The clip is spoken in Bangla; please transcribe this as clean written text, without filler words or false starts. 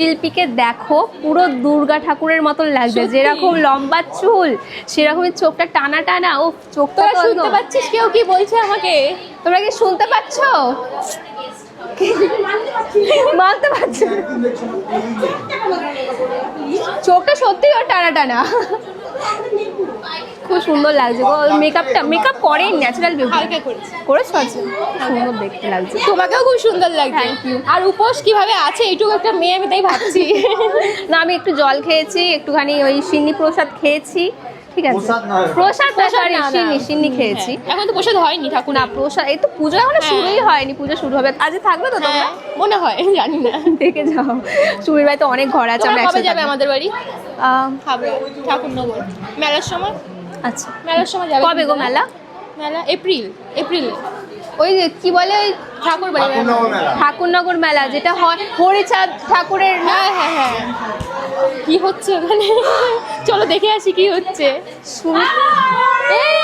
শিল্পীকে দেখো, পুরো দুর্গা ঠাকুরের মতন লাগছে, যেরকম লম্বা চুল সেরকমই চোখটা টানা টানা। ও চোখটা তো শুনতে পাচ্ছিস কেউ কি বলছে আমাকে? তোমরা কি শুনতে পাচ্ছ? মানতে পারছো? চোখটা সত্যি ওর টানা টানা, খুব সুন্দর লাগছে গো। মেকআপ করেন, ন্যাচারাল বিউটি হালকা করেছে। করেছো আছে, সুন্দর দেখতে লাগছে। তোমাকেও খুব সুন্দর লাগছে। Thank you. আর উপোস কিভাবে আছে এইটুকু একটা মেয়ে, আমি তাই ভাবছি। না, আমি একটু জল খেয়েছি, একটুখানি ওই সিন্নি প্রসাদ খেয়েছি, ঠিক আছে। প্রসাদ না, সরি, সিন্নি খেয়েছি। এখন তো প্রসাদ হয়নি ঠাকুর। না, প্রসাদ এই তো পুজো এখনো শুরুই হয়নি, পুজো শুরু হবে আজ। থাকবে তো তোমরা? মনে হয়, জানি না। দেখে যাও, সুমির ভাই তো অনেক ঘর আছে, আমরা তোমরা কবে একসাথে যাবে থাকবো। আমাদের বাড়ি? হাবড়া ঠাকুরনগর মেলার সময়। আচ্ছা, মেলার সময় যাবে? কবে গো মেলা? মেলা এপ্রিলে। ওই যে কি বলে, ওই ঠাকুর বাড়ি। ঠাকুরনগর মেলা, যেটা হয় হরিচাঁদ ঠাকুরের। হ্যাঁ। কি হচ্ছে ওখানে? চলো দেখে আসি কি হচ্ছে। সুমি, এই